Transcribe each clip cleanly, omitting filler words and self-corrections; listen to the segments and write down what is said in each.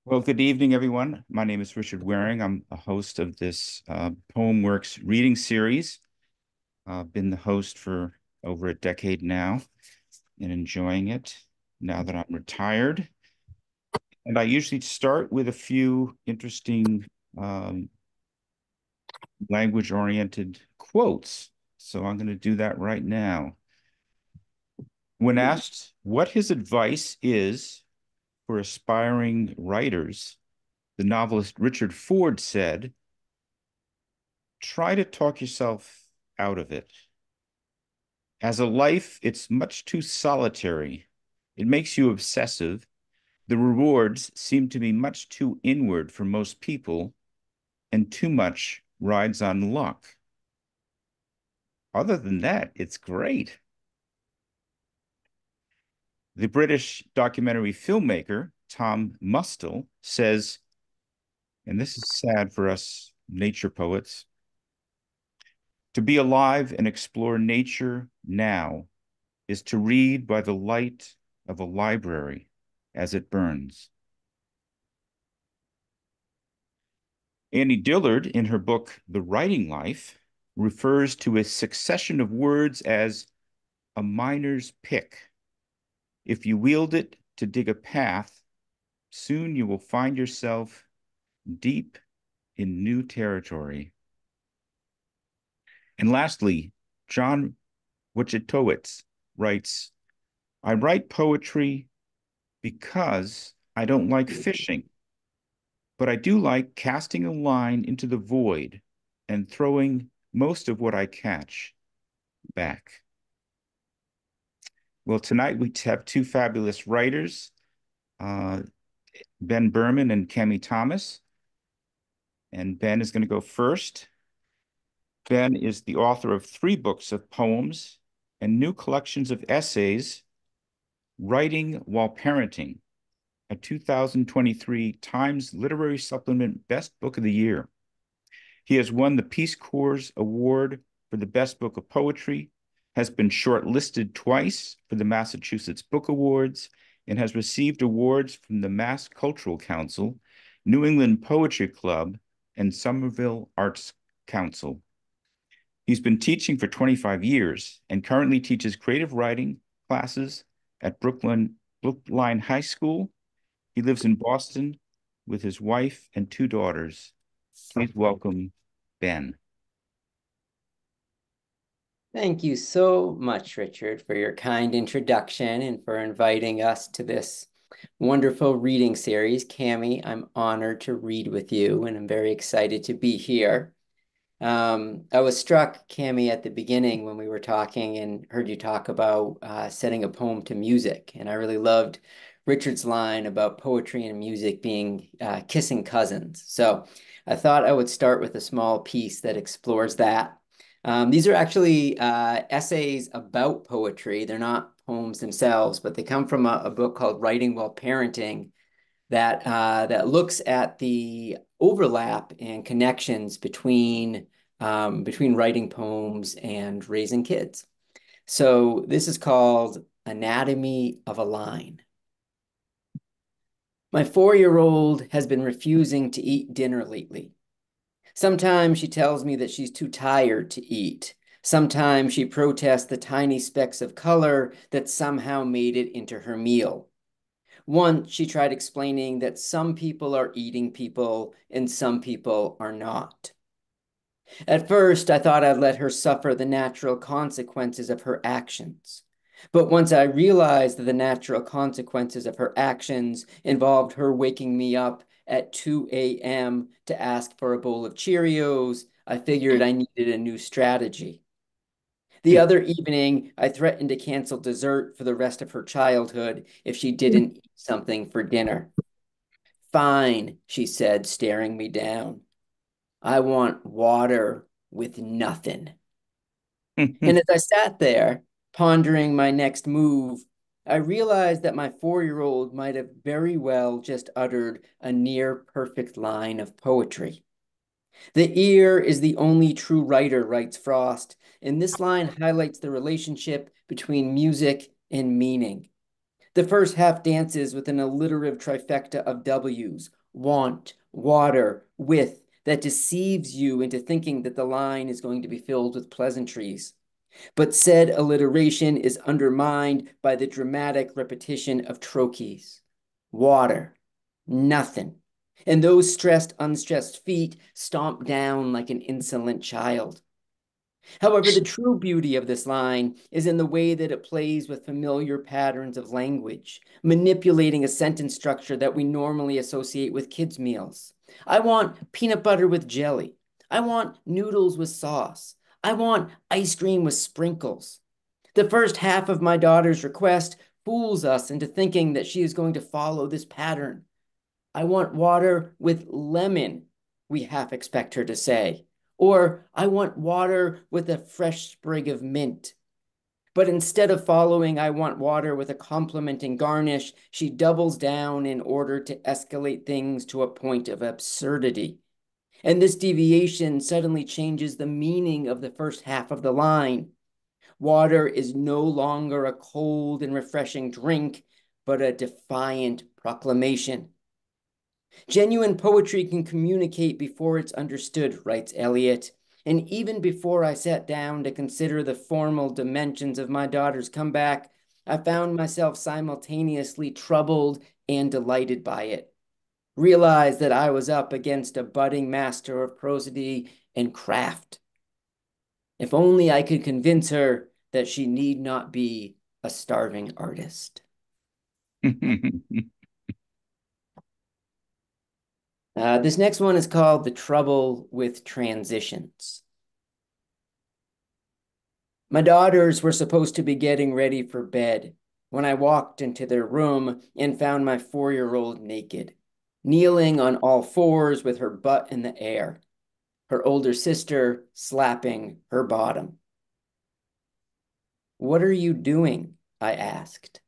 Well, good evening, everyone. My name is Richard Waring. I'm a host of this PoemWorks reading series. I've been the host for over a decade now and enjoying it now that I'm retired. And I usually start with a few interesting um, language-oriented quotes. So I'm going to do that right now. When asked what his advice is for aspiring writers, the novelist Richard Ford said, try to talk yourself out of it. As a life, it's much too solitary. It makes you obsessive. The rewards seem to be much too inward for most people, and too much rides on luck. Other than that, it's great. The British documentary filmmaker, Tom Mustill, says, and this is sad for us nature poets, to be alive and explore nature now is to read by the light of a library as it burns. Annie Dillard, in her book, The Writing Life, refers to a succession of words as a miner's pick. If you wield it to dig a path, soon you will find yourself deep in new territory. And lastly, John Wojciechowicz writes, I write poetry because I don't like fishing, but I do like casting a line into the void and throwing most of what I catch back. Well, tonight we have two fabulous writers, uh, Ben Berman and Cammy Thomas. And Ben is going to go first. Ben is the author of 3 books of poems and new collections of essays, Writing While Parenting, a 2023 Times Literary Supplement Best Book of the Year. He has won the Peace Corps Award for the Best Book of Poetry, has been shortlisted twice for the Massachusetts Book Awards, and has received awards from the Mass Cultural Council, New England Poetry Club, and Somerville Arts Council. He's been teaching for 25 years and currently teaches creative writing classes at Brookline High School. He lives in Boston with his wife and 2 daughters. Please welcome Ben. Thank you so much, Richard, for your kind introduction and for inviting us to this wonderful reading series. Cammy, I'm honored to read with you, and I'm very excited to be here. I was struck, Cammy, at the beginning when we were talking and heard you talk about setting a poem to music. And I really loved Richard's line about poetry and music being kissing cousins. So I thought I would start with a small piece that explores that. These are actually essays about poetry. They're not poems themselves, but they come from a book called Writing While Parenting that looks at the overlap and connections between writing poems and raising kids. So this is called Anatomy of a Line. My 4-year-old has been refusing to eat dinner lately. Sometimes she tells me that she's too tired to eat. Sometimes she protests the tiny specks of color that somehow made it into her meal. Once she tried explaining that some people are eating people and some people are not. At first, I thought I'd let her suffer the natural consequences of her actions. But once I realized that the natural consequences of her actions involved her waking me up at 2 a.m. to ask for a bowl of Cheerios, I figured I needed a new strategy. The other evening, I threatened to cancel dessert for the rest of her childhood if she didn't eat something for dinner. Fine, she said, staring me down. I want water with nothing. And as I sat there, pondering my next move, I realized that my 4-year-old might have very well just uttered a near perfect line of poetry. The ear is the only true writer, writes Frost, and this line highlights the relationship between music and meaning. The first half dances with an alliterative trifecta of W's: want, water, with, that deceives you into thinking that the line is going to be filled with pleasantries. But said alliteration is undermined by the dramatic repetition of trochees. Water, nothing. And those stressed, unstressed feet stomp down like an insolent child. However, the true beauty of this line is in the way that it plays with familiar patterns of language, manipulating a sentence structure that we normally associate with kids' meals. I want peanut butter with jelly. I want noodles with sauce. I want ice cream with sprinkles. The first half of my daughter's request fools us into thinking that she is going to follow this pattern. I want water with lemon, we half expect her to say. Or, I want water with a fresh sprig of mint. But instead of following, I want water with a complimenting garnish, she doubles down in order to escalate things to a point of absurdity. And this deviation suddenly changes the meaning of the first half of the line. Water is no longer a cold and refreshing drink, but a defiant proclamation. Genuine poetry can communicate before it's understood, writes Eliot. And even before I sat down to consider the formal dimensions of my daughter's comeback, I found myself simultaneously troubled and delighted by it. Realized that I was up against a budding master of prosody and craft. If only I could convince her that she need not be a starving artist. This next one is called The Trouble with Transitions. My daughters were supposed to be getting ready for bed when I walked into their room and found my 4-year-old naked, kneeling on all fours with her butt in the air, her older sister slapping her bottom. "What are you doing?" I asked.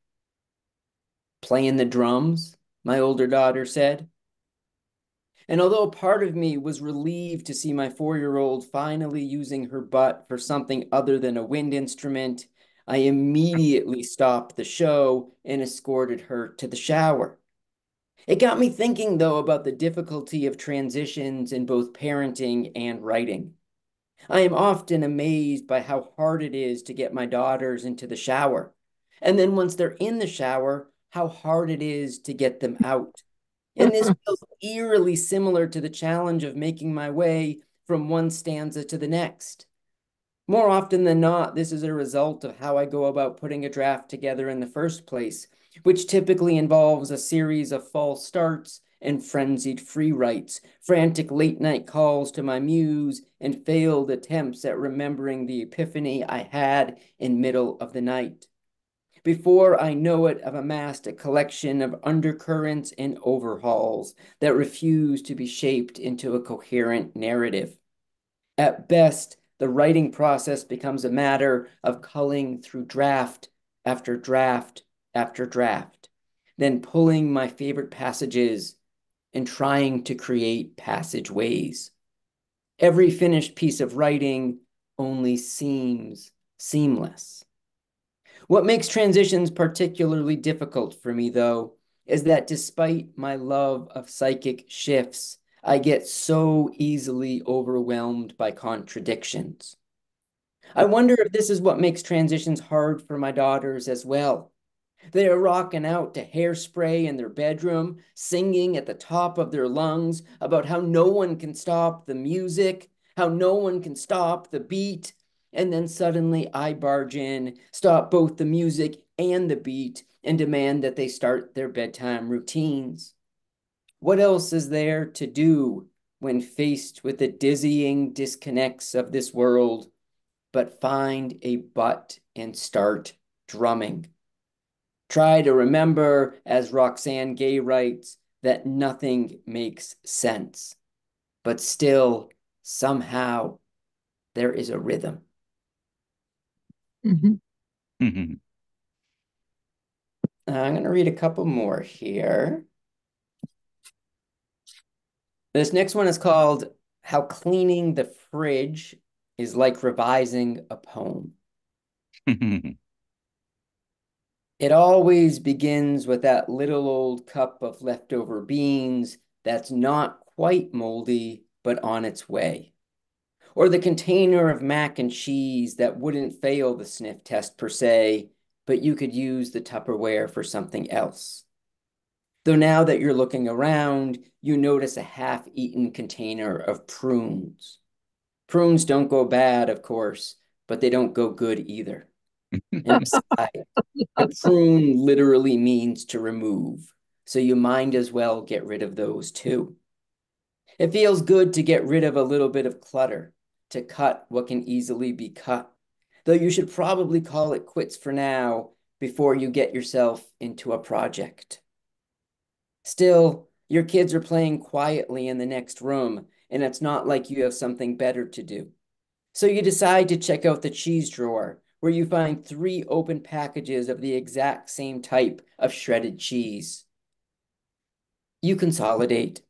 "Playing the drums," my older daughter said. And although part of me was relieved to see my 4-year-old finally using her butt for something other than a wind instrument, I immediately stopped the show and escorted her to the shower. It got me thinking, though, about the difficulty of transitions in both parenting and writing. I am often amazed by how hard it is to get my daughters into the shower. And then once they're in the shower, how hard it is to get them out. And this feels eerily similar to the challenge of making my way from one stanza to the next. More often than not, this is a result of how I go about putting a draft together in the first place, which typically involves a series of false starts and frenzied free writes, frantic late-night calls to my muse, and failed attempts at remembering the epiphany I had in middle of the night. Before I know it, I've amassed a collection of undercurrents and overhauls that refuse to be shaped into a coherent narrative. At best, the writing process becomes a matter of culling through draft after draft after draft, then pulling my favorite passages and trying to create passageways. Every finished piece of writing only seems seamless. What makes transitions particularly difficult for me, though, is that despite my love of psychic shifts, I get so easily overwhelmed by contradictions. I wonder if this is what makes transitions hard for my daughters as well. They are rocking out to Hairspray in their bedroom, singing at the top of their lungs about how no one can stop the music, how no one can stop the beat. And then suddenly I barge in, stop both the music and the beat, and demand that they start their bedtime routines. What else is there to do when faced with the dizzying disconnects of this world, but find a butt and start drumming? Try to remember, as Roxane Gay writes, that nothing makes sense, but still, somehow, there is a rhythm. Mhm. I'm going to read a couple more here. This next one is called How Cleaning the Fridge is Like Revising a Poem. It always begins with that little old cup of leftover beans that's not quite moldy, but on its way. Or the container of mac and cheese that wouldn't fail the sniff test per se, but you could use the Tupperware for something else. Though now that you're looking around, you notice a half-eaten container of prunes. Prunes don't go bad, of course, but they don't go good either. And besides, a prune literally means to remove, so you might as well get rid of those too. It feels good to get rid of a little bit of clutter, to cut what can easily be cut, though you should probably call it quits for now before you get yourself into a project. Still, your kids are playing quietly in the next room, and it's not like you have something better to do. So you decide to check out the cheese drawer, where you find 3 open packages of the exact same type of shredded cheese. You consolidate.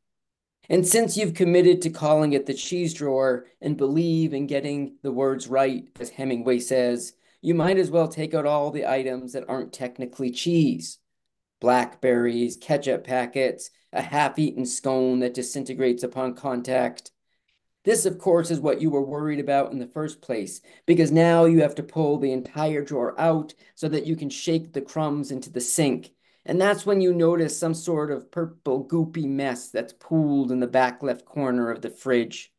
And since you've committed to calling it the cheese drawer and believe in getting the words right, as Hemingway says, you might as well take out all the items that aren't technically cheese. Blackberries, ketchup packets, a half-eaten scone that disintegrates upon contact. This, of course, is what you were worried about in the first place, because now you have to pull the entire drawer out so that you can shake the crumbs into the sink. And that's when you notice some sort of purple goopy mess that's pooled in the back left corner of the fridge.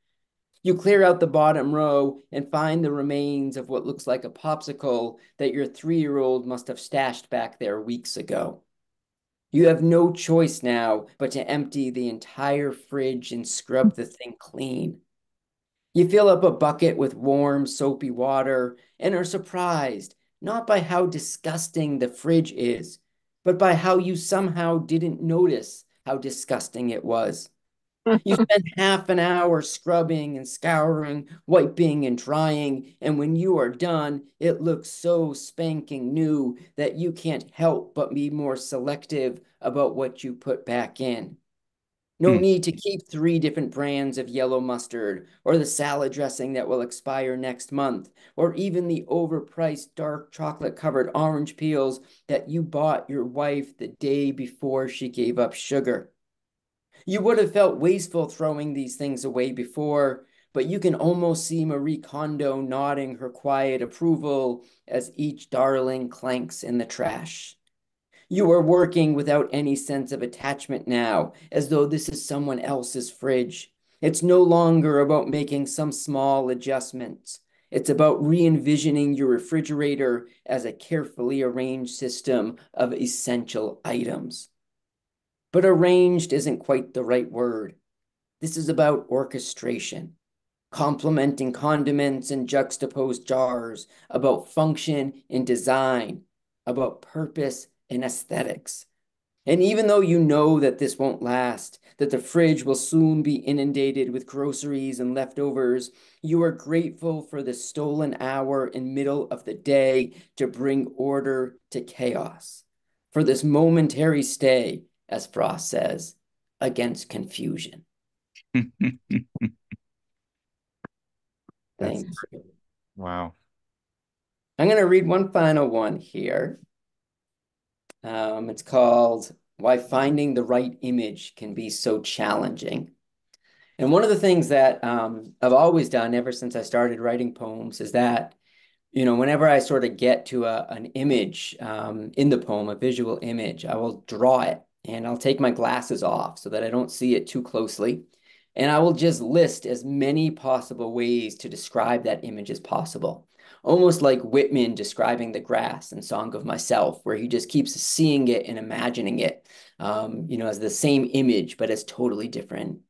You clear out the bottom row and find the remains of what looks like a popsicle that your 3-year-old must have stashed back there weeks ago. You have no choice now but to empty the entire fridge and scrub the thing clean. You fill up a bucket with warm, soapy water and are surprised, not by how disgusting the fridge is, but by how you somehow didn't notice how disgusting it was. You spend half an hour scrubbing and scouring, wiping and drying, and when you are done, it looks so spanking new that you can't help but be more selective about what you put back in. No Hmm. need to keep 3 different brands of yellow mustard, or the salad dressing that will expire next month, or even the overpriced dark chocolate covered orange peels that you bought your wife the day before she gave up sugar. You would have felt wasteful throwing these things away before, but you can almost see Marie Kondo nodding her quiet approval as each darling clanks in the trash. You are working without any sense of attachment now, as though this is someone else's fridge. It's no longer about making some small adjustments. It's about re-envisioning your refrigerator as a carefully arranged system of essential items. But arranged isn't quite the right word. This is about orchestration, complementing condiments and juxtaposed jars, about function and design, about purpose and aesthetics. And even though you know that this won't last, that the fridge will soon be inundated with groceries and leftovers, you are grateful for the stolen hour in middle of the day to bring order to chaos, for this momentary stay, as Frost says, against confusion. That's Thank you. wow. I'm going to read one final one here. It's called Why Finding the Right Image Can Be So Challenging. And one of the things that I've always done ever since I started writing poems is that, whenever I sort of get to an image in the poem, a visual image, I will draw it and I'll take my glasses off so that I don't see it too closely. And I will just list as many possible ways to describe that image as possible. Almost like Whitman describing the grass in Song of Myself, where he just keeps seeing it and imagining it, as the same image, but as totally different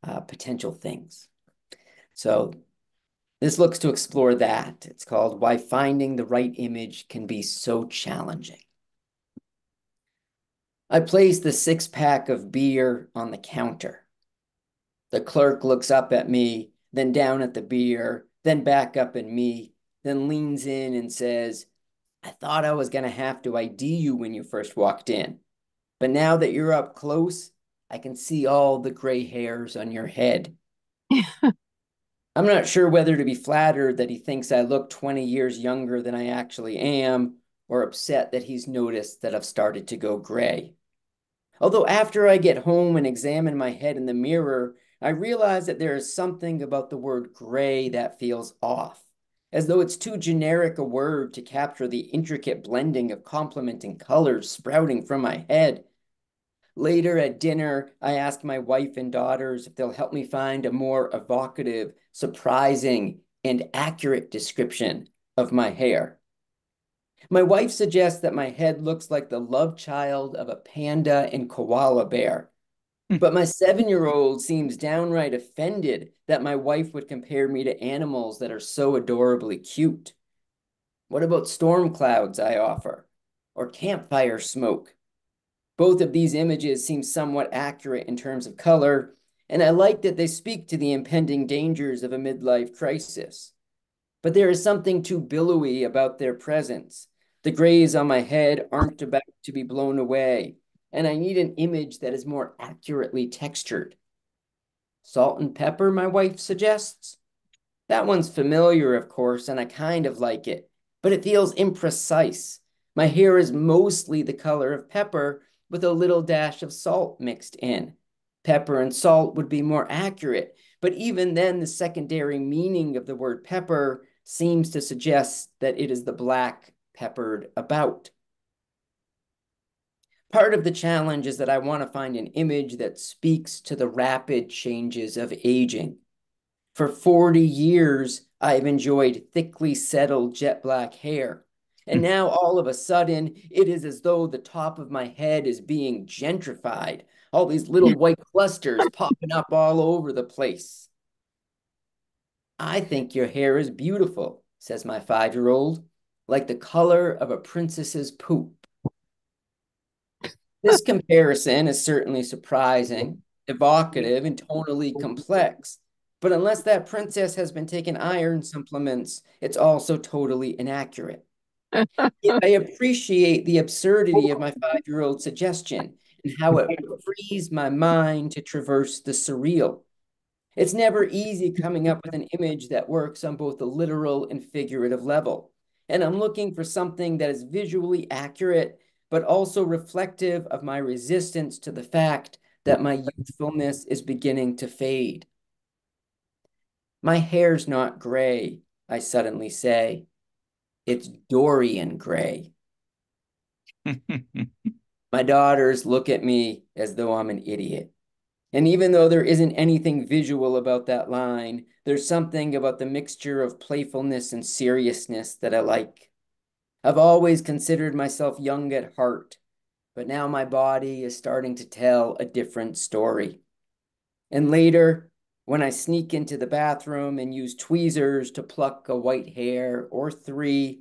potential things. So this looks to explore that. It's called Why Finding the Right Image Can Be So Challenging. I place the 6-pack of beer on the counter. The clerk looks up at me, then down at the beer, then back up at me, then leans in and says, I thought I was going to have to ID you when you first walked in. But now that you're up close, I can see all the gray hairs on your head. I'm not sure whether to be flattered that he thinks I look 20 years younger than I actually am, or upset that he's noticed that I've started to go gray. Although after I get home and examine my head in the mirror, I realize that there is something about the word gray that feels off, as though it's too generic a word to capture the intricate blending of complementing colors sprouting from my head. Later at dinner, I ask my wife and daughters if they'll help me find a more evocative, surprising, and accurate description of my hair. My wife suggests that my head looks like the love child of a panda and koala bear. But my 7-year-old seems downright offended that my wife would compare me to animals that are so adorably cute. What about storm clouds, I offer, or campfire smoke? Both of these images seem somewhat accurate in terms of color, and I like that they speak to the impending dangers of a midlife crisis. But there is something too billowy about their presence. The grays on my head aren't about to be blown away, and I need an image that is more accurately textured. Salt and pepper, my wife suggests. That one's familiar, of course, and I kind of like it, but it feels imprecise. My hair is mostly the color of pepper with a little dash of salt mixed in. Pepper and salt would be more accurate, but even then, the secondary meaning of the word pepper seems to suggest that it is the black peppered about. Part of the challenge is that I want to find an image that speaks to the rapid changes of aging. For 40 years, I've enjoyed thickly settled jet black hair. And now all of a sudden, it is as though the top of my head is being gentrified. All these little white clusters popping up all over the place. I think your hair is beautiful, says my 5-year-old, like the color of a princess's poop. This comparison is certainly surprising, evocative, and tonally complex. But unless that princess has been taking iron supplements, it's also totally inaccurate. Yet I appreciate the absurdity of my 5-year-old suggestion and how it frees my mind to traverse the surreal. It's never easy coming up with an image that works on both the literal and figurative level. And I'm looking for something that is visually accurate, but also reflective of my resistance to the fact that my youthfulness is beginning to fade. My hair's not gray, I suddenly say. It's Dorian gray. My daughters look at me as though I'm an idiot. And even though there isn't anything visual about that line, there's something about the mixture of playfulness and seriousness that I like. I've always considered myself young at heart, but now my body is starting to tell a different story. And later, when I sneak into the bathroom and use tweezers to pluck a white hair or 3,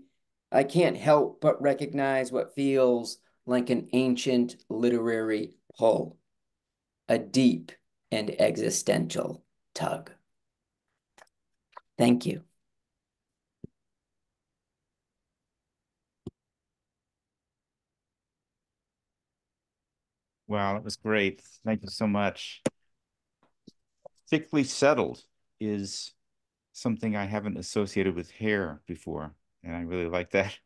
I can't help but recognize what feels like an ancient literary pull, a deep and existential tug. Thank you. Wow, that was great. Thank you so much. Thickly settled is something I haven't associated with hair before, and I really like that.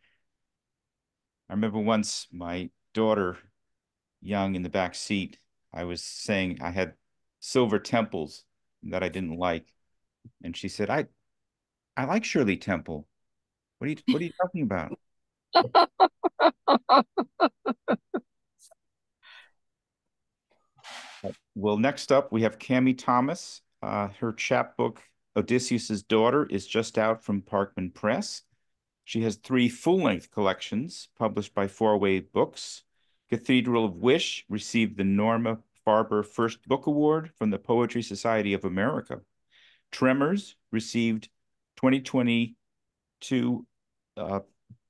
I remember once my daughter, young in the back seat, I was saying I had silver temples that I didn't like, and she said, I like Shirley Temple. What are you talking about?" Well, next up, we have Cammy Thomas. Her chapbook, Odysseus's Daughter, is just out from Parkman Press. She has 3 full-length collections published by Four-Way Books. Cathedral of Wish received the Norma Farber First Book Award from the Poetry Society of America. Tremors received 2022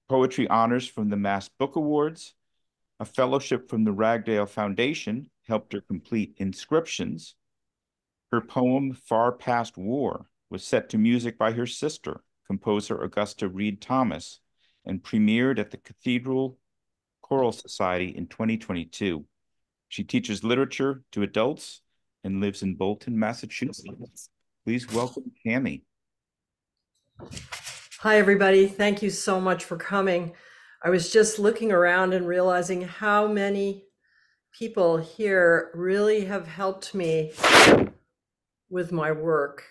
Poetry Honors from the Mass Book Awards. A fellowship from the Ragdale Foundation helped her complete Inscriptions. Her poem, Far Past War, was set to music by her sister, composer Augusta Reed Thomas, and premiered at the Cathedral Choral Society in 2022. She teaches literature to adults and lives in Bolton, Massachusetts. Please welcome Cammy. Hi, everybody. Thank you so much for coming. I was just looking around and realizing how many people here really have helped me with my work.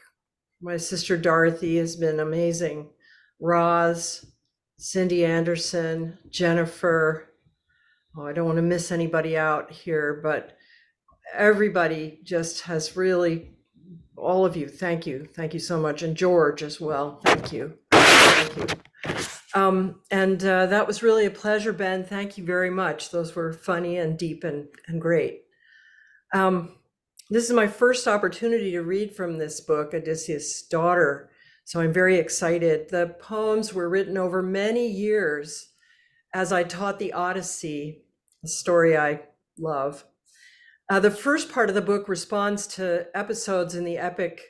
My sister Dorothy has been amazing. Roz, Cindy Anderson, Jennifer. Oh, I don't want to miss anybody out here, but everybody just has really, all of you, thank you. Thank you so much. And George as well. Thank you. Thank you. That was really a pleasure, Ben. Thank you very much. Those were funny and deep and great. This is my first opportunity to read from this book, Odysseus' Daughter, so I'm very excited. The poems were written over many years as I taught the Odyssey, a story I love. The first part of the book responds to episodes in the epic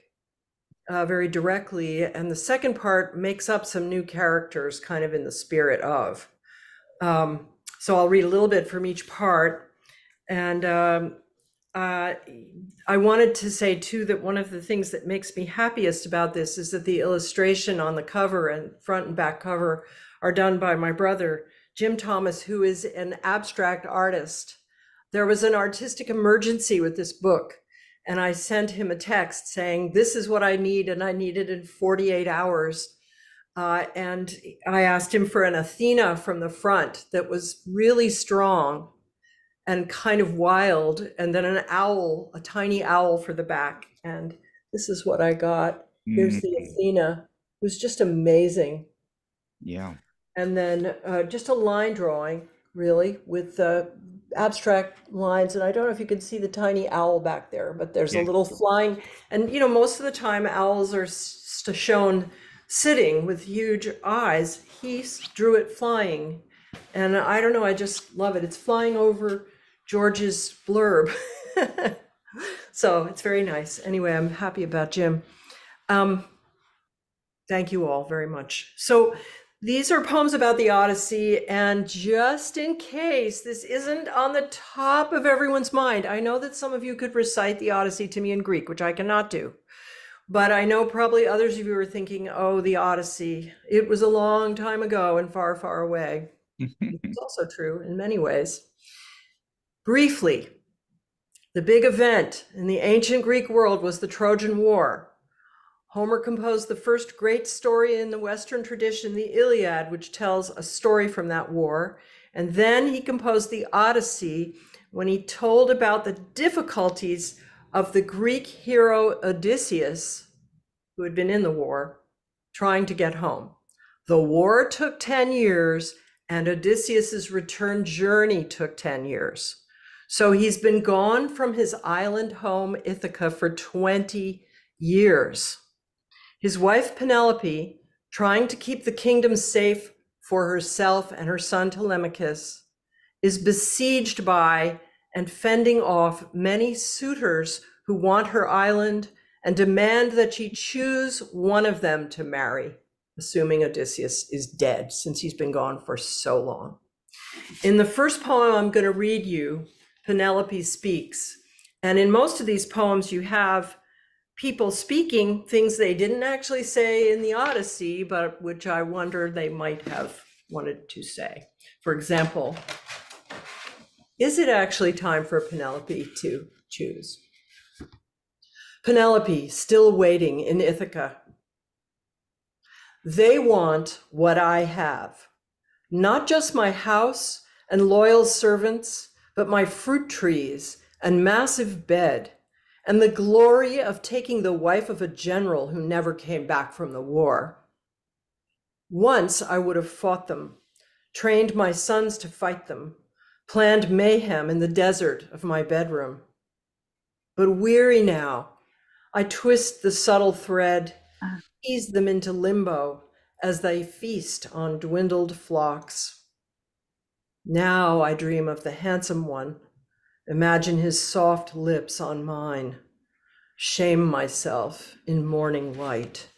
very directly, and the second part makes up some new characters kind of in the spirit of. So I'll read a little bit from each part. And I wanted to say too that one of the things that makes me happiest about this is that the illustration on the cover and front and back cover are done by my brother, Jim Thomas, who is an abstract artist. There was an artistic emergency with this book, and I sent him a text saying, this is what I need, and I need it in 48 hours. And I asked him for an Athena from the front that was really strong and kind of wild, and then an owl, a tiny owl for the back. And this is what I got. Here's the Athena. It was just amazing. Yeah. And then just a line drawing, really, with abstract lines. And I don't know if you can see the tiny owl back there, but there's a little flying. And, you know, most of the time owls are shown sitting with huge eyes. He drew it flying. And I don't know, I just love it. It's flying over George's blurb. So it's very nice. Anyway, I'm happy about Jim. Thank you all very much. So these are poems about the Odyssey, and just in case this isn't on the top of everyone's mind, I know that some of you could recite the Odyssey to me in Greek, which I cannot do. But I know probably others of you are thinking, oh, the Odyssey, it was a long time ago and far, far away. It's also true in many ways. Briefly, the big event in the ancient Greek world was the Trojan War. Homer composed the first great story in the Western tradition, the Iliad, which tells a story from that war. And then he composed the Odyssey when he told about the difficulties of the Greek hero Odysseus, who had been in the war, trying to get home. The war took 10 years, and Odysseus's return journey took 10 years. So he's been gone from his island home, Ithaca, for 20 years. His wife, Penelope, trying to keep the kingdom safe for herself and her son Telemachus, is besieged by and fending off many suitors who want her island and demand that she choose one of them to marry, assuming Odysseus is dead, since he's been gone for so long. In the first poem I'm going to read you, Penelope speaks. And in most of these poems, you have people speaking things they didn't actually say in the Odyssey, but which I wonder they might have wanted to say. For example, is it actually time for Penelope to choose? Penelope, still waiting in Ithaca. They want what I have, not just my house and loyal servants, but my fruit trees and massive bed, and the glory of taking the wife of a general who never came back from the war. Once I would have fought them, trained my sons to fight them, planned mayhem in the desert of my bedroom. But weary now, I twist the subtle thread, ease them into limbo as they feast on dwindled flocks. Now I dream of the handsome one, imagine his soft lips on mine, shame myself in morning light.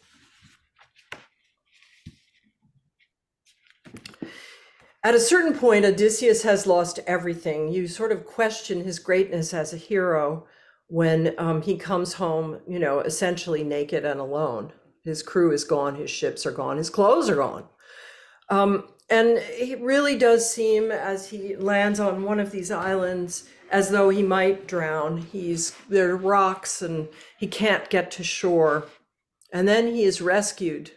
At a certain point, Odysseus has lost everything. You sort of question his greatness as a hero when he comes home, you know, essentially naked and alone. His crew is gone, his ships are gone, his clothes are gone. And it really does seem, as he lands on one of these islands, as though he might drown. There are rocks and he can't get to shore. And then he is rescued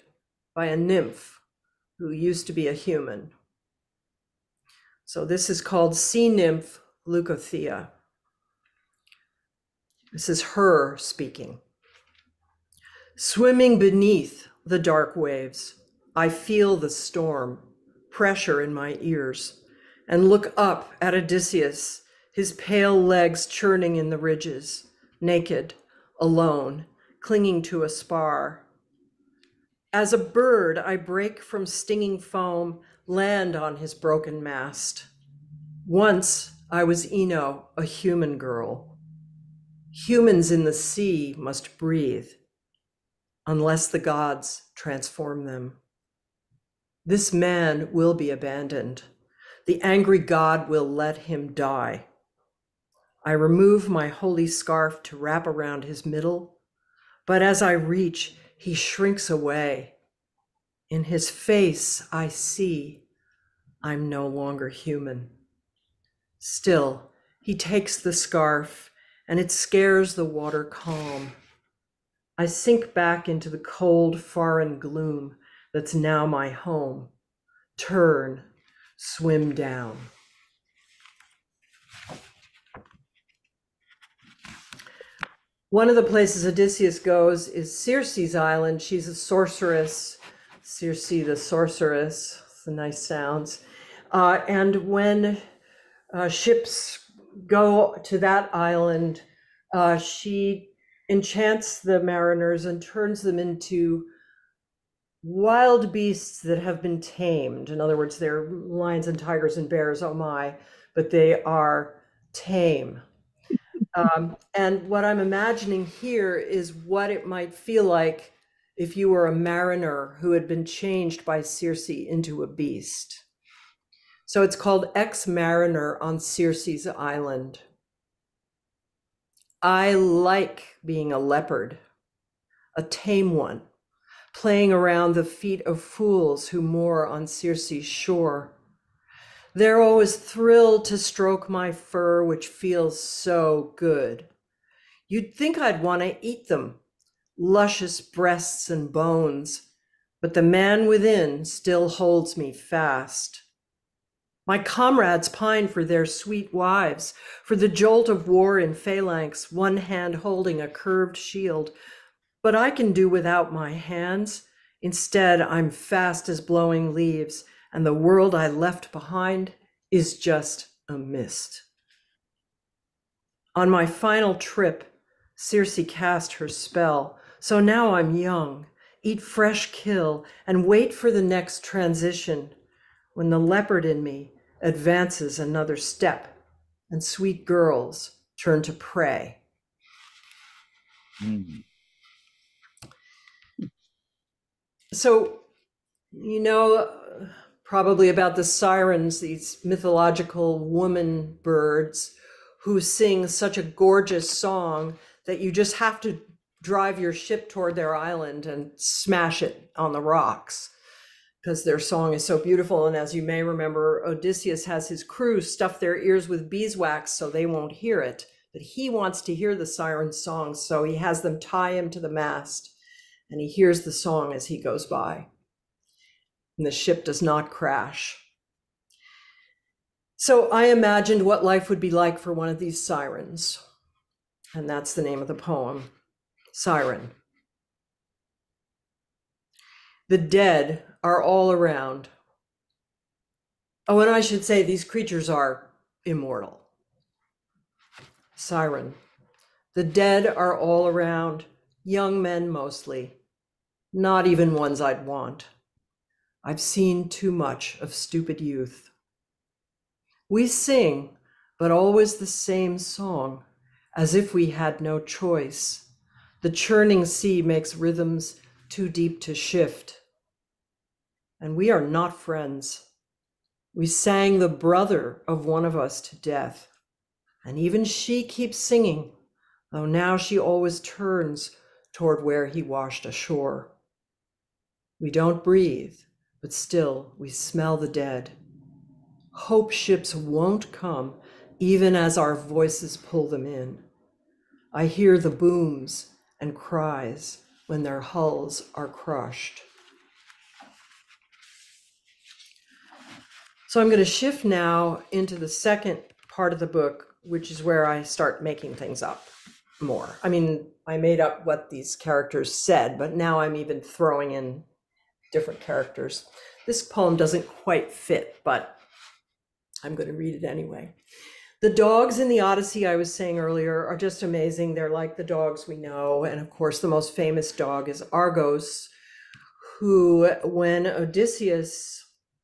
by a nymph who used to be a human. So this is called Sea Nymph Leucothea. This is her speaking. Swimming beneath the dark waves, I feel the storm, pressure in my ears, and look up at Odysseus, his pale legs churning in the ridges, naked, alone, clinging to a spar. As a bird, I break from stinging foam, land on his broken mast. Once I was Ino, a human girl. Humans in the sea must breathe, unless the gods transform them. This man will be abandoned. The angry god will let him die. I remove my holy scarf to wrap around his middle, but as I reach, he shrinks away. In his face, I see I'm no longer human. Still, he takes the scarf, and it scares the water calm. I sink back into the cold, foreign gloom that's now my home. Turn, swim down. One of the places Odysseus goes is Circe's island. She's a sorceress. Circe the sorceress. It's a nice sounds. And when ships go to that island, she enchants the mariners and turns them into wild beasts that have been tamed. In other words, they're lions and tigers and bears, oh my, but they are tame. And what I'm imagining here is what it might feel like if you were a mariner who had been changed by Circe into a beast. So it's called Ex-Mariner on Circe's Island. I like being a leopard, a tame one, playing around the feet of fools who moor on Circe's shore. They're always thrilled to stroke my fur, which feels so good. You'd think I'd want to eat them, luscious breasts and bones, but the man within still holds me fast. My comrades pine for their sweet wives, for the jolt of war in phalanx, one hand holding a curved shield, but I can do without my hands. Instead, I'm fast as blowing leaves, and the world I left behind is just a mist. On my final trip, Circe cast her spell, so now I'm young, eat fresh kill, and wait for the next transition, when the leopard in me advances another step, and sweet girls turn to prey. Mm. So, you know, probably about the sirens, these mythological woman birds who sing such a gorgeous song that you just have to drive your ship toward their island and smash it on the rocks because their song is so beautiful. And as you may remember, Odysseus has his crew stuff their ears with beeswax so they won't hear it, but he wants to hear the siren's song, so he has them tie him to the mast, and he hears the song as he goes by. And the ship does not crash. So I imagined what life would be like for one of these sirens. And that's the name of the poem, Siren. The dead are all around. Oh, and I should say these creatures are immortal. Siren. The dead are all around, young men mostly, not even ones I'd want. I've seen too much of stupid youth. We sing, but always the same song, as if we had no choice. The churning sea makes rhythms too deep to shift. And we are not friends. We sang the brother of one of us to death, and even she keeps singing, though now she always turns toward where he washed ashore. We don't breathe, but still we smell the dead. Hope ships won't come, even as our voices pull them in. I hear the booms and cries when their hulls are crushed. So I'm going to shift now into the second part of the book, which is where I start making things up more. I mean, I made up what these characters said, but now I'm even throwing in different characters. This poem doesn't quite fit, but I'm going to read it anyway. The dogs in the Odyssey I was saying earlier are just amazing. They're like the dogs we know. And of course, the most famous dog is Argos, who when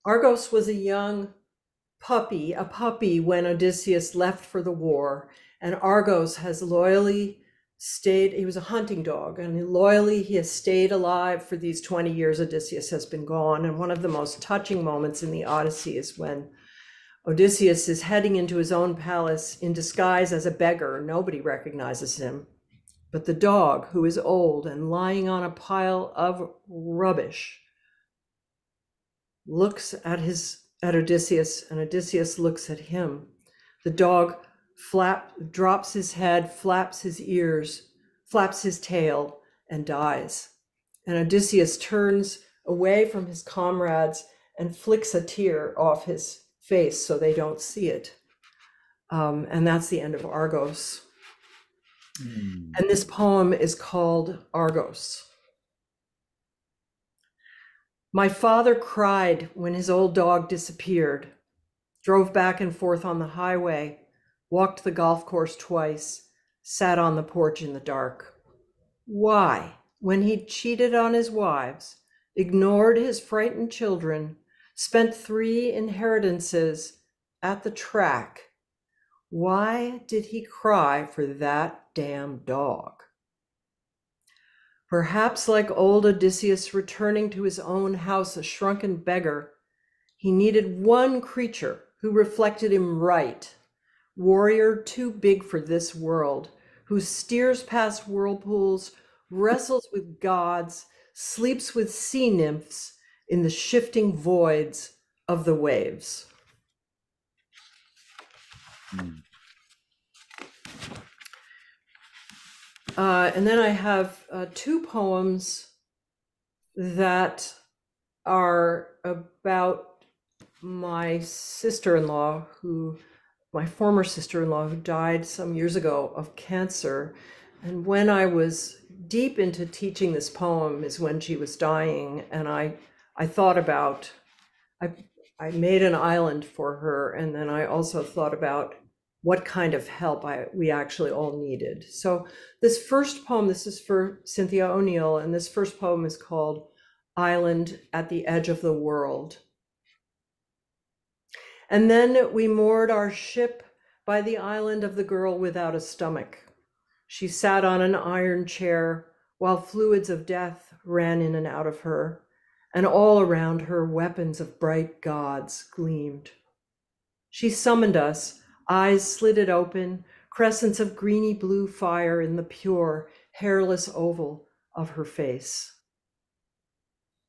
Argos was a young puppy, when Odysseus left for the war. And Argos has loyally stayed, he was a hunting dog, and he has stayed alive for these 20 years Odysseus has been gone. And one of the most touching moments in the Odyssey is when Odysseus is heading into his own palace in disguise as a beggar. Nobody recognizes him. But the dog, who is old and lying on a pile of rubbish, looks at Odysseus, and Odysseus looks at him. The dog drops his head, flaps his ears, flaps his tail, and dies. And Odysseus turns away from his comrades and flicks a tear off his face so they don't see it. And that's the end of Argos. And this poem is called Argos. My father cried when his old dog disappeared, drove back and forth on the highway, walked the golf course twice, sat on the porch in the dark. Why, when he'd cheated on his wives, ignored his frightened children, spent 3 inheritances at the track, why did he cry for that damn dog? Perhaps like old Odysseus returning to his own house a shrunken beggar, he needed one creature who reflected him right, warrior too big for this world, who steers past whirlpools, wrestles with gods, sleeps with sea nymphs in the shifting voids of the waves. And then I have 2 poems that are about my sister-in-law, my former sister-in-law, who died some years ago of cancer. And when I was deep into teaching this poem is when she was dying, and I thought about, I made an island for her, and then I also thought about what kind of help we actually all needed. So this first poem, this is for Cynthia O'Neill, and this first poem is called Island at the Edge of the World. And then we moored our ship by the island of the girl without a stomach. She sat on an iron chair while fluids of death ran in and out of her, and all around her weapons of bright gods gleamed. She summoned us, eyes slitted open, crescents of greeny blue fire in the pure, hairless oval of her face.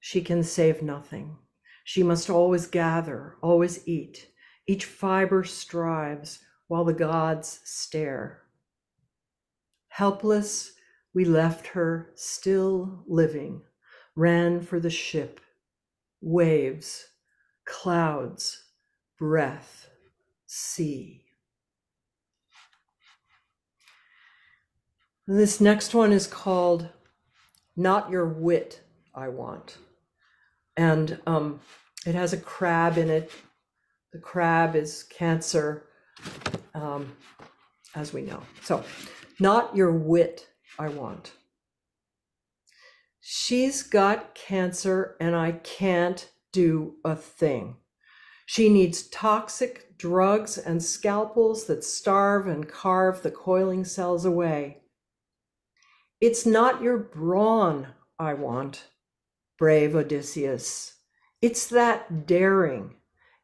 She can save nothing. She must always gather, always eat. Each fiber strives while the gods stare. Helpless, we left her still living, ran for the ship, waves, clouds, breath, sea. This next one is called Not Your Wit, I Want. And it has a crab in it. The crab is Cancer, as we know. So, not your wit, I want. She's got cancer and I can't do a thing. She needs toxic drugs and scalpels that starve and carve the coiling cells away. It's not your brawn I want, brave Odysseus. It's that daring.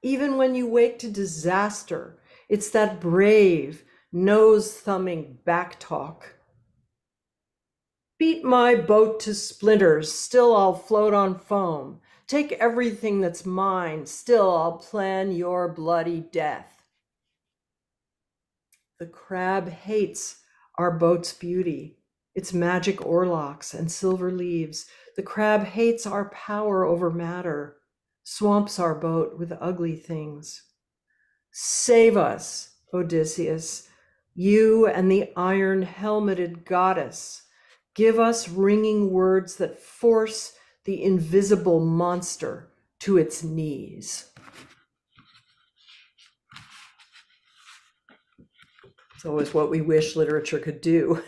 Even when you wake to disaster, it's that brave, nose-thumbing back talk. Beat my boat to splinters, still I'll float on foam. Take everything that's mine, still I'll plan your bloody death. The crab hates our boat's beauty, its magic oarlocks and silver leaves. The crab hates our power over matter, swamps our boat with ugly things. Save us, Odysseus, you and the iron-helmeted goddess. Give us ringing words that force the invisible monster to its knees. It's always what we wish literature could do.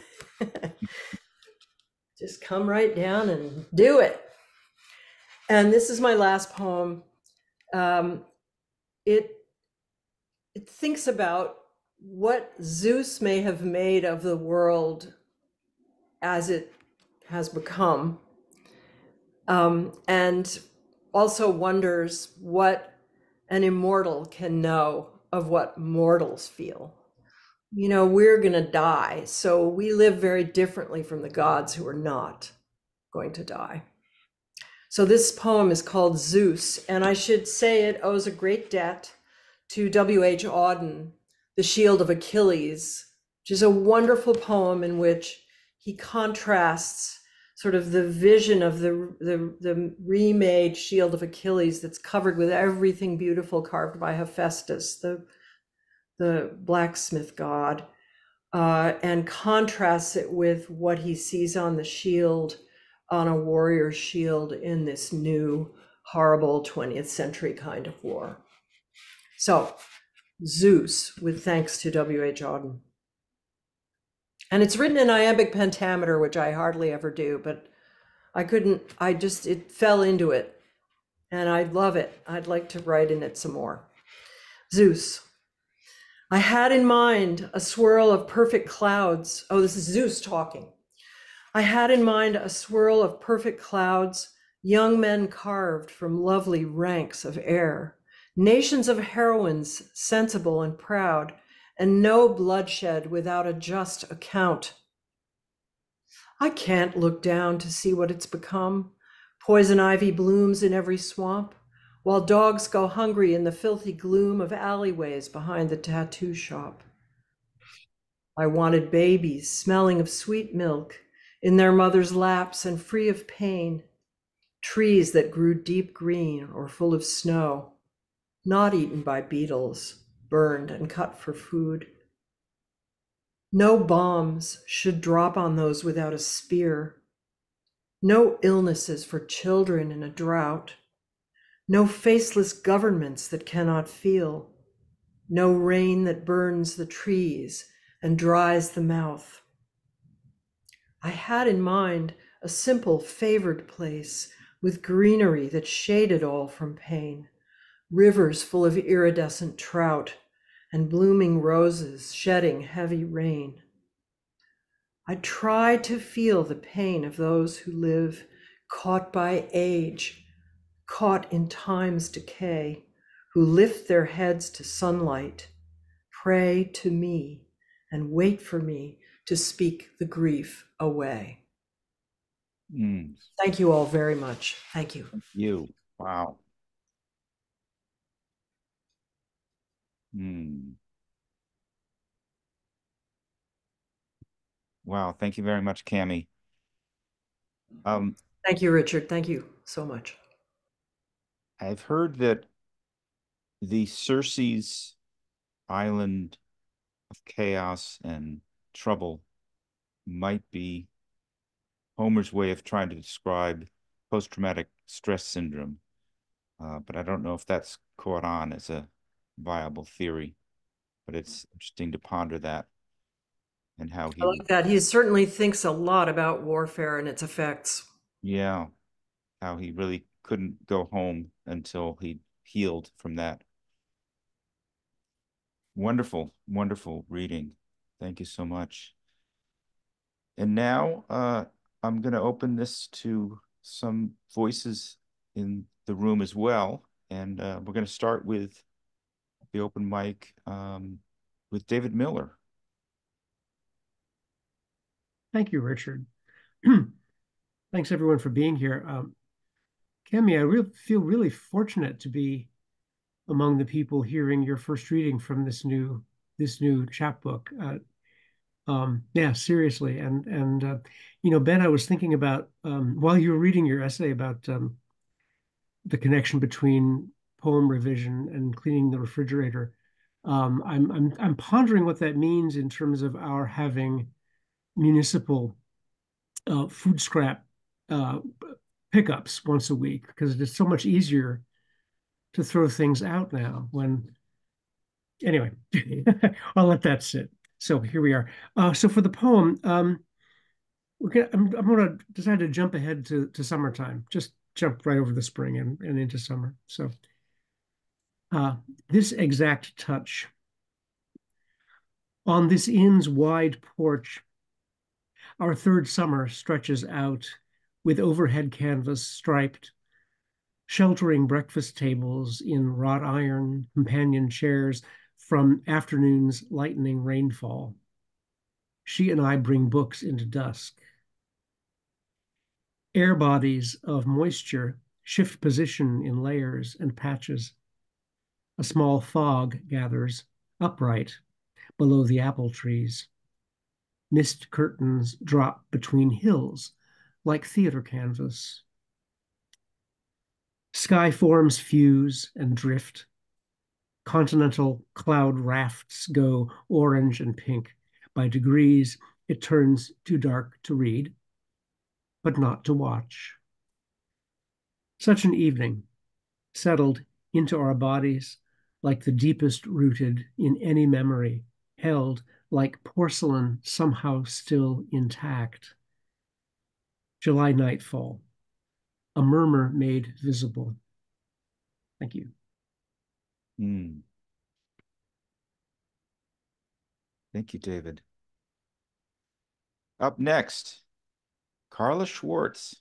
Just come right down and do it. And this is my last poem. It thinks about what Zeus may have made of the world as it has become, and also wonders what an immortal can know of what mortals feel. You know, we're going to die, so we live very differently from the gods who are not going to die. So this poem is called Zeus, and I should say it owes a great debt to W.H. Auden, The Shield of Achilles, which is a wonderful poem in which he contrasts sort of the vision of the remade Shield of Achilles that's covered with everything beautiful carved by Hephaestus, the blacksmith god, and contrasts it with what he sees on the shield, on a warrior's shield in this new, horrible 20th century kind of war. So, Zeus, with thanks to W.H. Auden. And it's written in iambic pentameter, which I hardly ever do, but it fell into it. And I love it. I'd like to write in it some more. Zeus. I had in mind a swirl of perfect clouds. Oh, this is Zeus talking. I had in mind a swirl of perfect clouds, young men carved from lovely ranks of air, nations of heroines sensible and proud, and no bloodshed without a just account. I can't look down to see what it's become. Poison ivy blooms in every swamp, while dogs go hungry in the filthy gloom of alleyways behind the tattoo shop. I wanted babies smelling of sweet milk in their mother's laps and free of pain, trees that grew deep green or full of snow, not eaten by beetles, burned and cut for food. No bombs should drop on those without a spear. No illnesses for children in a drought. No faceless governments that cannot feel. No rain that burns the trees and dries the mouth. I had in mind a simple favored place with greenery that shaded all from pain, rivers full of iridescent trout and blooming roses shedding heavy rain. I try to feel the pain of those who live caught by age, caught in time's decay, who lift their heads to sunlight, pray to me, and wait for me to speak the grief away. Thank you all very much. Thank you. Thank you. Wow. Wow. Thank you very much, Cammy. Thank you, Richard. Thank you so much. I've heard that the Circe's island of chaos and trouble might be Homer's way of trying to describe post-traumatic stress syndrome. But I don't know if that's caught on as a viable theory, but it's interesting to ponder that and how I like that. He certainly thinks a lot about warfare and its effects. Yeah, how he really couldn't go home until he healed from that. Wonderful, wonderful reading. Thank you so much. And now I'm going to open this to some voices in the room as well. And we're going to start with the open mic with David Miller. Thank you, Richard. Thanks everyone for being here. Cammy, I feel really fortunate to be among the people hearing your first reading from this new chapbook. Yeah, seriously. And Ben, I was thinking about while you were reading your essay about the connection between poem revision and cleaning the refrigerator. I'm pondering what that means in terms of our having municipal food scrap uh, pickups once a week, because it's so much easier to throw things out now. Anyway, I'll let that sit. So here we are. So for the poem, I'm going to decide to jump ahead to summertime. Just jump right over the spring and into summer. So this exact touch. On this inn's wide porch, our third summer stretches out with overhead canvas striped, sheltering breakfast tables in wrought iron companion chairs from afternoon's lightning rainfall. She and I bring books into dusk. Air bodies of moisture shift position in layers and patches. A small fog gathers, upright, below the apple trees. Mist curtains drop between hills like theater canvas. Sky forms fuse and drift. Continental cloud rafts go orange and pink. By degrees, it turns too dark to read, but not to watch. Such an evening, settled into our bodies like the deepest rooted in any memory, held like porcelain somehow still intact. July nightfall, a murmur made visible. Thank you. Thank you, David. Up next, Carla Schwartz.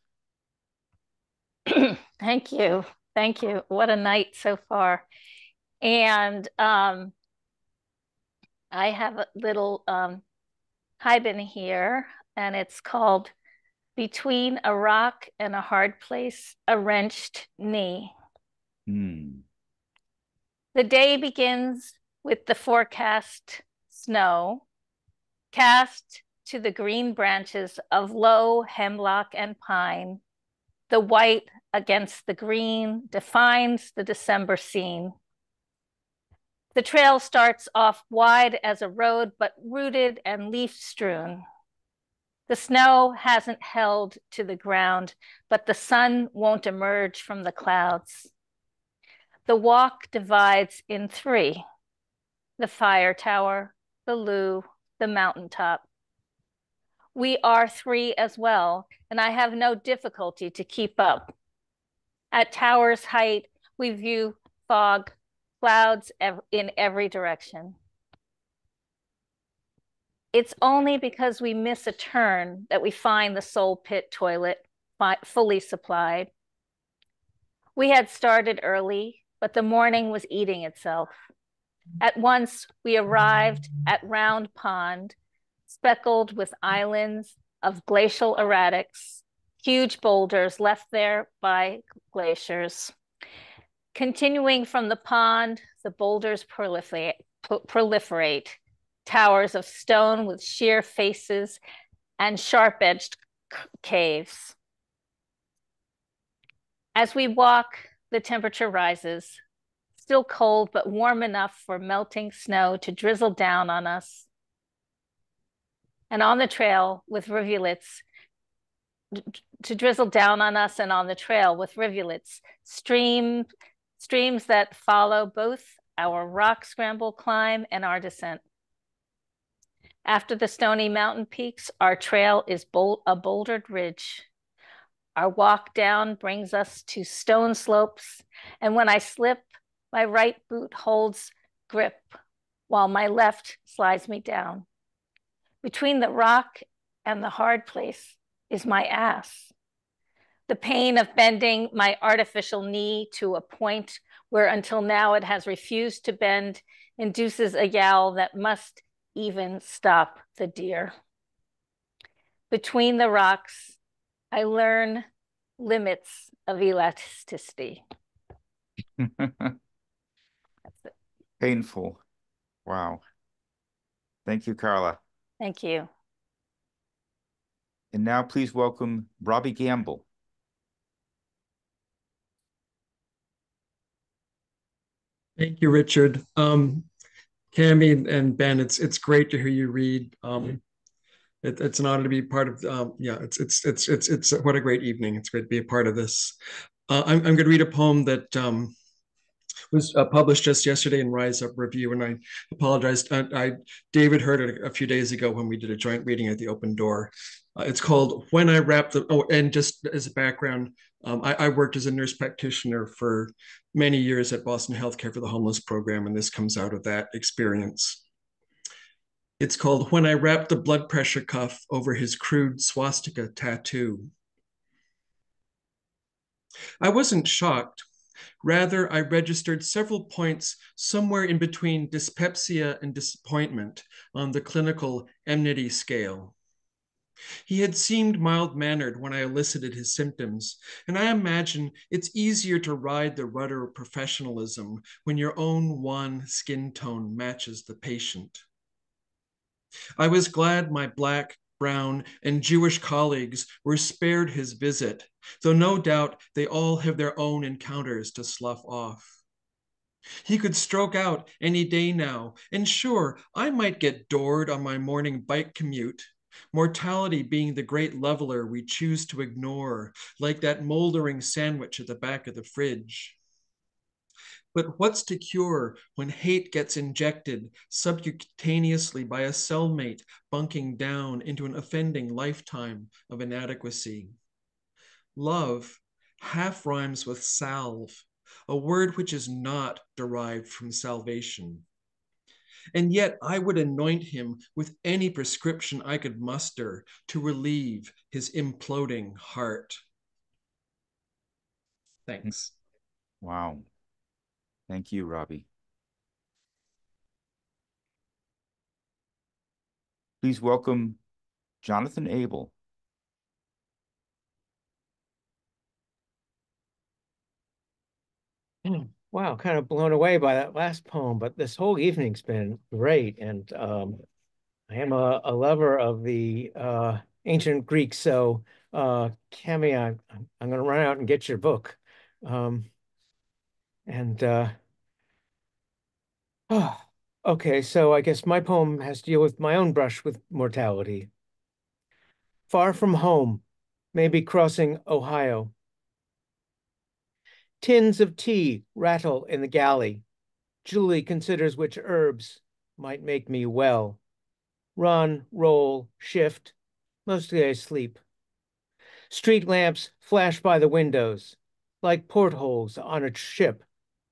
Thank you. Thank you. What a night so far. And I have a little haibin here, and it's called Between a Rock and a Hard Place, a Wrenched Knee. The day begins with the forecast snow cast to the green branches of low hemlock and pine. The white against the green defines the December scene. The trail starts off wide as a road, but rooted and leaf-strewn. The snow hasn't held to the ground, but the sun won't emerge from the clouds. The walk divides in three: the fire tower, the loo, the mountaintop. We are three as well, and I have no difficulty to keep up. At tower's height, we view fog, clouds in every direction. It's only because we miss a turn that we find the Soul Pit toilet fully supplied. We had started early, but the morning was eating itself. At once, we arrived at Round Pond, speckled with islands of glacial erratics, huge boulders left there by glaciers. Continuing from the pond, the boulders proliferate, towers of stone with sheer faces and sharp-edged caves. As we walk, the temperature rises, still cold, but warm enough for melting snow to drizzle down on us. And on the trail with rivulets, and on the trail with rivulets, streams that follow both our rock scramble climb and our descent. After the stony mountain peaks, our trail is a bouldered ridge. Our walk down brings us to stone slopes, and when I slip, my right boot holds grip while my left slides me down. Between the rock and the hard place is my ass. The pain of bending my artificial knee to a point where until now it has refused to bend induces a yowl that must even stop the deer. Between the rocks, I learn limits of elasticity. That's it. Painful. Wow. Thank you, Carla. Thank you. And now please welcome Robbie Gamble. Thank you, Richard. Cammy and Ben, it's great to hear you read. It's an honor to be part of. Yeah, it's what a great evening. It's great to be a part of this. I'm going to read a poem that was published just yesterday in Rise Up Review, and I apologize. David heard it a few days ago when we did a joint reading at the Open Door. It's called "When I Wrap the." Oh, and just as a background, I worked as a nurse practitioner for many years at Boston Healthcare for the Homeless Program, and this comes out of that experience. It's called "When I Wrapped the Blood Pressure Cuff Over His Crude Swastika Tattoo." I wasn't shocked. Rather, I registered several points somewhere in between dyspepsia and disappointment on the clinical enmity scale. He had seemed mild-mannered when I elicited his symptoms, and I imagine it's easier to ride the rudder of professionalism when your own wan skin tone matches the patient. I was glad my Black, brown, and Jewish colleagues were spared his visit, though no doubt they all have their own encounters to slough off. He could stroke out any day now, and sure, I might get doored on my morning bike commute, mortality being the great leveler we choose to ignore, like that moldering sandwich at the back of the fridge. But what's to cure when hate gets injected subcutaneously by a cellmate bunking down into an offending lifetime of inadequacy? Love half rhymes with salve, a word which is not derived from salvation. And yet I would anoint him with any prescription I could muster to relieve his imploding heart. Thanks. Wow. Thank you, Robbie. Please welcome Jonathan Aibel. Wow, kind of blown away by that last poem, but this whole evening's been great. And I am a lover of the ancient Greek. So, Cammy, I'm going to run out and get your book. And oh, okay, so I guess my poem has to deal with my own brush with mortality. Far from home, maybe crossing Ohio. Tins of tea rattle in the galley. Julie considers which herbs might make me well. Run, roll, shift. Mostly I sleep. Street lamps flash by the windows, like portholes on a ship,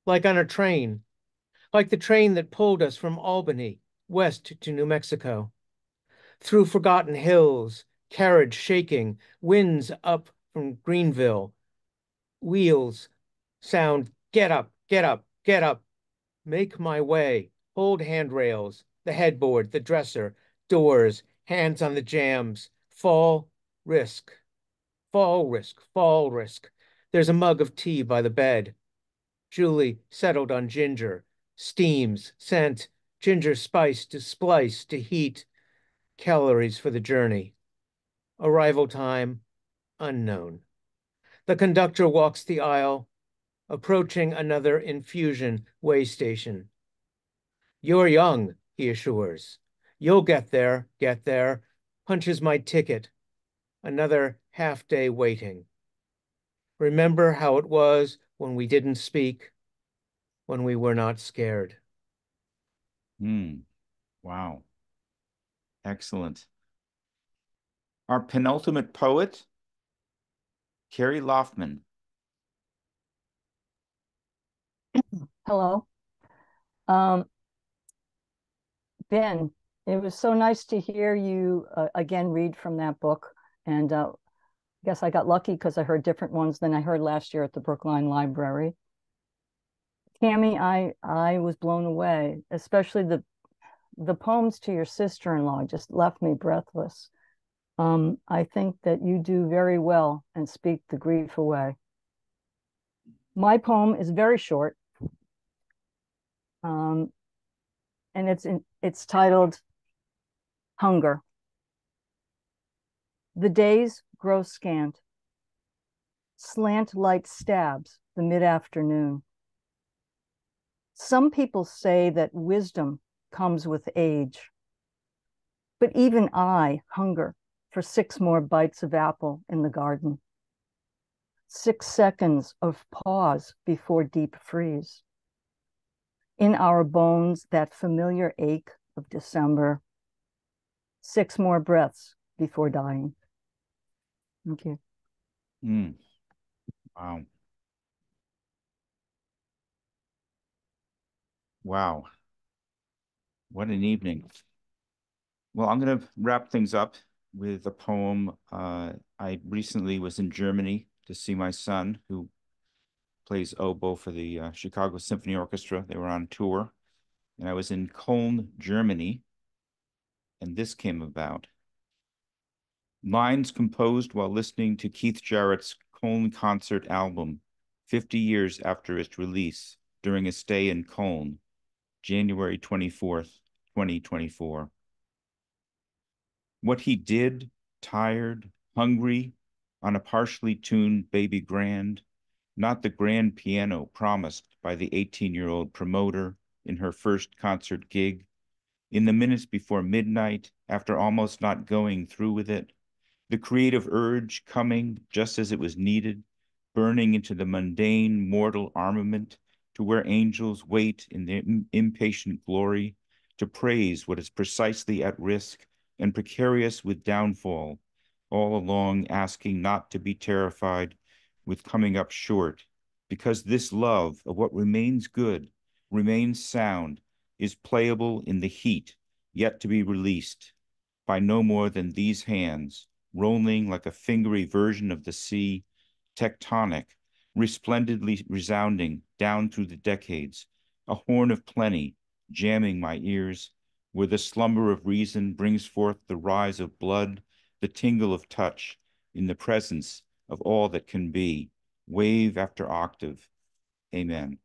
like on a train, like the train that pulled us from Albany west to New Mexico. Through forgotten hills, carriage shaking, winds up from Greenville. Wheels sound, get up, get up, get up. Make my way, hold handrails, the headboard, the dresser, doors, hands on the jambs, fall, risk, fall, risk, fall, risk. There's a mug of tea by the bed. Julie settled on ginger, steams, scent, ginger spice to splice to heat, calories for the journey. Arrival time, unknown. The conductor walks the aisle, approaching another infusion way station. You're young, he assures. You'll get there, punches my ticket. Another half day waiting. Remember how it was when we didn't speak, when we were not scared. Wow. Excellent. Our penultimate poet, Kerry Loughman. Hello. Ben, it was so nice to hear you again read from that book. And I guess I got lucky because I heard different ones than I heard last year at the Brookline Library. Cammy, I was blown away, especially the poems to your sister-in-law just left me breathless. I think that you do very well and speak the grief away. My poem is very short, and it's titled Hunger. The days grow scant. Slant light stabs the mid-afternoon. Some people say that wisdom comes with age, but even I hunger for 6 more bites of apple in the garden. 6 seconds of pause before deep freeze. In our bones, that familiar ache of December. 6 more breaths before dying. Thank you. Wow. Wow. What an evening. Well, I'm going to wrap things up with a poem. I recently was in Germany to see my son, who plays oboe for the Chicago Symphony Orchestra. They were on tour. And I was in Cologne, Germany, and this came about. Lines composed while listening to Keith Jarrett's Cologne concert album, 50 years after its release, during a stay in Cologne, January 24th, 2024. What he did, tired, hungry, on a partially tuned baby grand, not the grand piano promised by the 18-year-old promoter in her first concert gig, in the minutes before midnight, after almost not going through with it, the creative urge coming just as it was needed, burning into the mundane mortal armament to where angels wait in their impatient glory to praise what is precisely at risk and precarious with downfall, all along asking not to be terrified with coming up short, because this love of what remains good, remains sound, is playable in the heat, yet to be released by no more than these hands, rolling like a fingery version of the sea, tectonic, resplendently resounding down through the decades, a horn of plenty, jamming my ears, where the slumber of reason brings forth the rise of blood, the tingle of touch, in the presence of all that can be, wave after octave. Amen.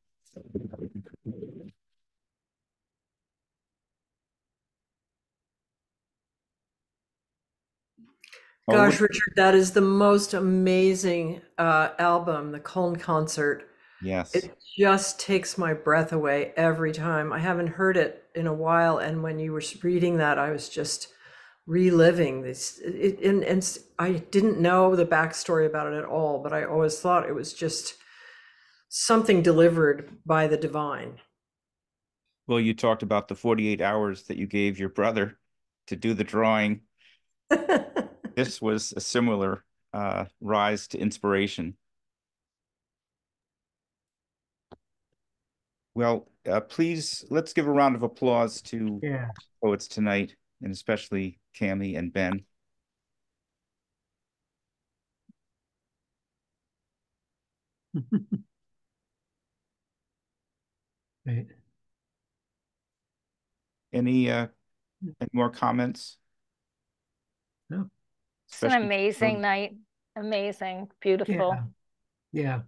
Gosh, Richard, that is the most amazing album, the Cologne concert. Yes. It just takes my breath away every time. I haven't heard it in a while, and when you were reading that, I was just reliving this. And I didn't know the backstory about it at all, but I always thought it was just something delivered by the divine. Well, you talked about the 48 hours that you gave your brother to do the drawing. This was a similar rise to inspiration. Well, please, let's give a round of applause to poets tonight, and especially Cammy and Ben. Right. Any more comments? No. It's an amazing night. Amazing, beautiful. Yeah.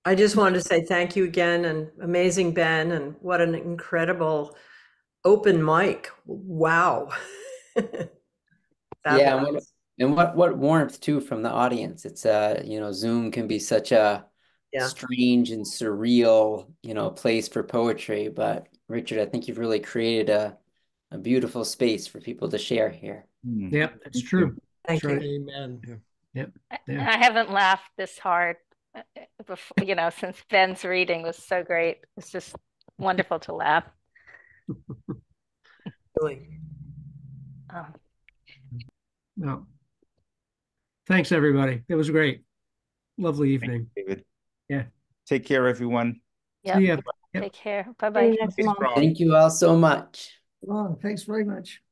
I just wanted to say thank you again, and amazing Ben, and what an incredible open mic. Wow. Yeah, and what warmth too from the audience. It's Zoom can be such a strange and surreal, place for poetry, but Richard, I think you've really created a beautiful space for people to share here. Yeah, that's true. Thank you. Amen. Yep. I haven't laughed this hard before, since Ben's reading was so great. It's just wonderful to laugh. Really. No. Thanks, everybody. It was great. Lovely evening. You, David. Yeah. Take care, everyone. Yeah. Yep. Take care. Bye-bye. Thank you all so much. Oh, thanks very much.